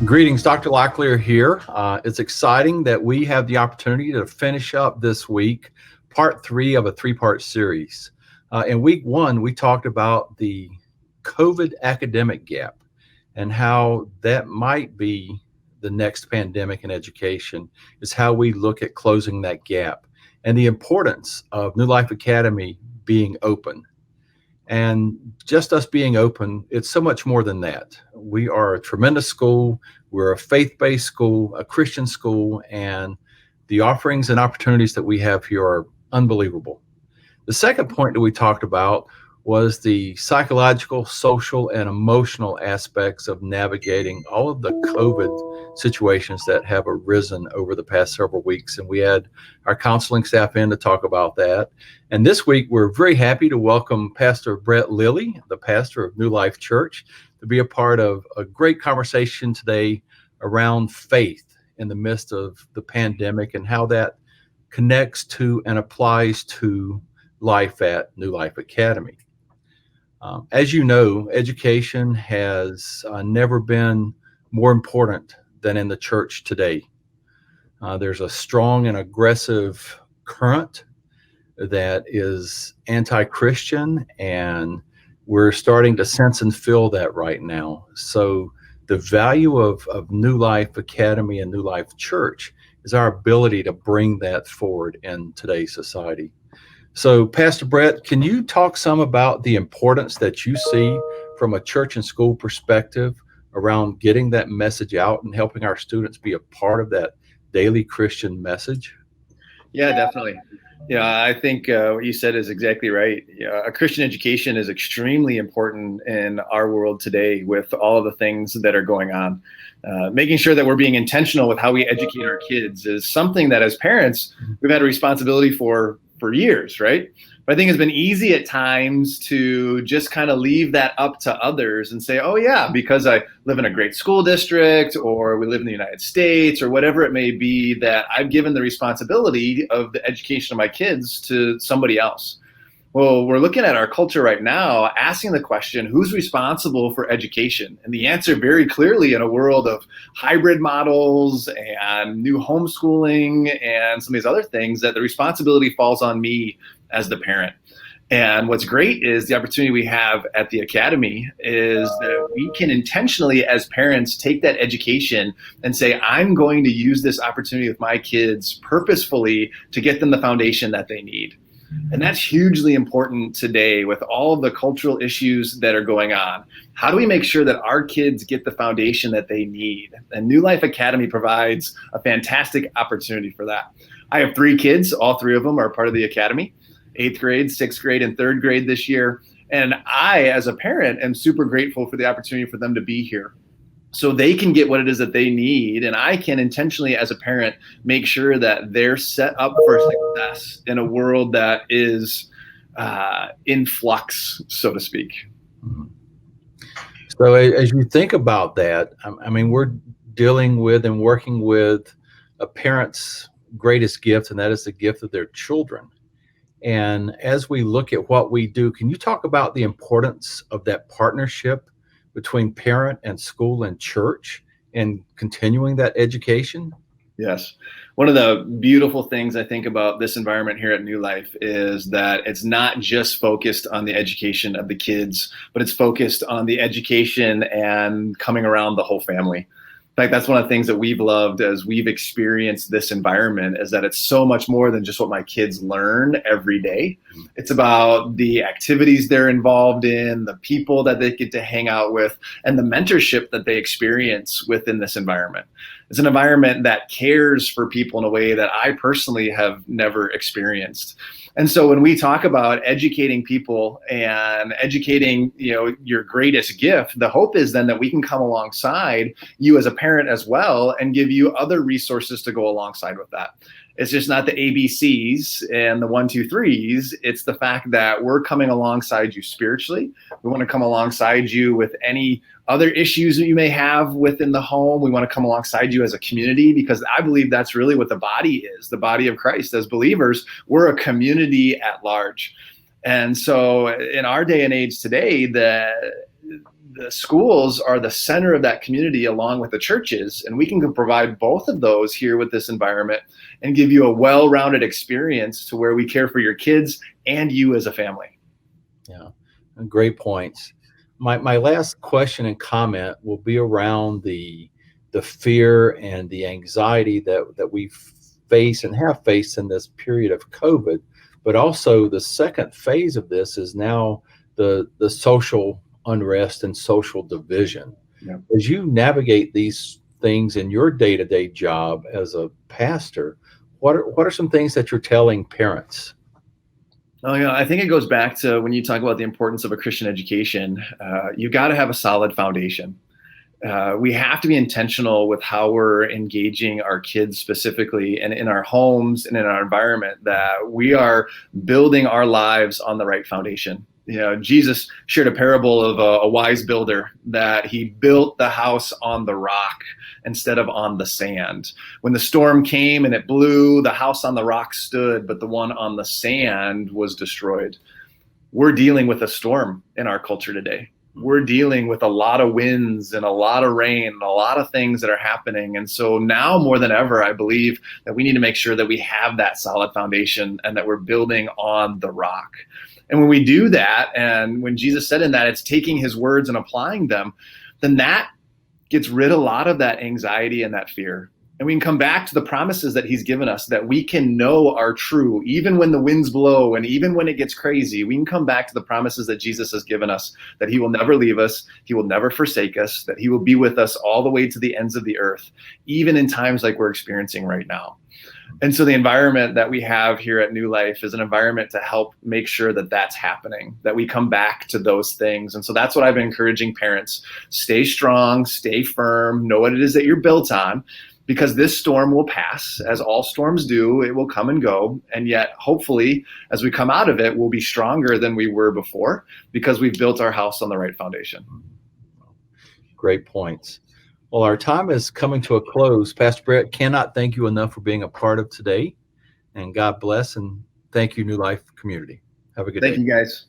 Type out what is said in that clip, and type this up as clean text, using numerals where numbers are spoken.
Greetings, Dr. Locklear here. It's exciting that we have the opportunity to finish up this week, part three of a three-part series. In week one, we talked about the COVID academic gap and how that might be the next pandemic in education, is how we look at closing that gap and the importance of New Life Academy being open. And just us being open, it's so much more than that. We are a tremendous school. We're a faith-based school, a Christian school, and the offerings and opportunities that we have here are unbelievable. The second point that we talked about was the psychological, social, and emotional aspects of navigating all of the COVID situations that have arisen over the past several weeks. And we had our counseling staff in to talk about that. And this week, we're very happy to welcome Pastor Brett Lilly, the pastor of New Life Church, to be a part of a great conversation today around faith in the midst of the pandemic and how that connects to and applies to life at New Life Academy. As you know, education has never been more important than in the church today. There's a strong and aggressive current that is anti-Christian, and we're starting to sense and feel that right now. So the value of New Life Academy and New Life Church is our ability to bring that forward in today's society. So, Pastor Brett, can you talk some about the importance that you see from a church and school perspective around getting that message out and helping our students be a part of that daily Christian message? Yeah, definitely. I think what you said is exactly right. A Christian education is extremely important in our world today with all of the things that are going on. Making sure that we're being intentional with how we educate our kids is something that as parents, we've had a responsibility for years, right? But I think it's been easy at times to just kind of leave that up to others and say, oh yeah, because I live in a great school district or we live in the United States or whatever it may be, that I've given the responsibility of the education of my kids to somebody else. Well, we're looking at our culture right now, asking the question, who's responsible for education? And the answer very clearly in a world of hybrid models and new homeschooling and some of these other things, that the responsibility falls on me as the parent. And what's great is the opportunity we have at the Academy is that we can intentionally, as parents, take that education and say, I'm going to use this opportunity with my kids purposefully to get them the foundation that they need. And that's hugely important today with all of the cultural issues that are going on. How do we make sure that our kids get the foundation that they need? And New Life Academy provides a fantastic opportunity for that. I have 3 kids. All 3 of them are part of the Academy, 8th grade, 6th grade, and 3rd grade this year. And I, as a parent, am super grateful for the opportunity for them to be here, so they can get what it is that they need. And I can intentionally, as a parent, make sure that they're set up for success in a world that is in flux, so to speak. So as you think about that, I mean, we're dealing with and working with a parent's greatest gift, and that is the gift of their children. And as we look at what we do, can you talk about the importance of that partnership between parent and school and church and continuing that education? Yes. One of the beautiful things I think about this environment here at New Life is that it's not just focused on the education of the kids, but it's focused on the education and coming around the whole family. In fact, that's one of the things that we've loved as we've experienced this environment, is that it's so much more than just what my kids learn every day. It's about the activities they're involved in, the people that they get to hang out with, and the mentorship that they experience within this environment. It's an environment that cares for people in a way that I personally have never experienced. And so when we talk about educating people and educating, your greatest gift, the hope is then that we can come alongside you as a parent as well and give you other resources to go alongside with that. It's just not the ABCs and the 1, 2, 3s. It's the fact that we're coming alongside you spiritually. We want to come alongside you with any other issues that you may have within the home. We want to come alongside you as a community, because I believe that's really what the body is, the body of Christ. As believers, we're a community at large. And so in our day and age today, the the schools are the center of that community along with the churches, and we can provide both of those here with this environment and give you a well-rounded experience to where we care for your kids and you as a family. Yeah, great points. My last question and comment will be around the fear and the anxiety that we face and have faced in this period of COVID, but also the second phase of this is now the social unrest and social division. Yeah. As you navigate these things in your day-to-day job as a pastor, what are some things that you're telling parents? Oh, yeah, I think it goes back to when you talk about the importance of a Christian education. You got to have a solid foundation. We have to be intentional with how we're engaging our kids specifically and in our homes and in our environment, that we are building our lives on the right foundation. You know, Jesus shared a parable of a wise builder, that he built the house on the rock instead of on the sand. When the storm came and it blew, the house on the rock stood, but the one on the sand was destroyed. We're dealing with a storm in our culture today. We're dealing with a lot of winds and a lot of rain and a lot of things that are happening. And so now more than ever, I believe that we need to make sure that we have that solid foundation and that we're building on the rock. And when we do that, and when Jesus said in that, it's taking his words and applying them, then that gets rid of a lot of that anxiety and that fear. And we can come back to the promises that he's given us, that we can know are true, even when the winds blow and even when it gets crazy. We can come back to the promises that Jesus has given us, that he will never leave us, he will never forsake us, that he will be with us all the way to the ends of the earth, even in times like we're experiencing right now. And so the environment that we have here at New Life is an environment to help make sure that that's happening, that we come back to those things. And so that's what I've been encouraging parents. Stay strong, stay firm, know what it is that you're built on, because this storm will pass, as all storms do. It will come and go. And yet, hopefully, as we come out of it, we'll be stronger than we were before, because we've built our house on the right foundation. Great points. Well, our time is coming to a close. Pastor Brett, cannot thank you enough for being a part of today. And God bless, and thank you, New Life community. Have a good day. Thank you, guys.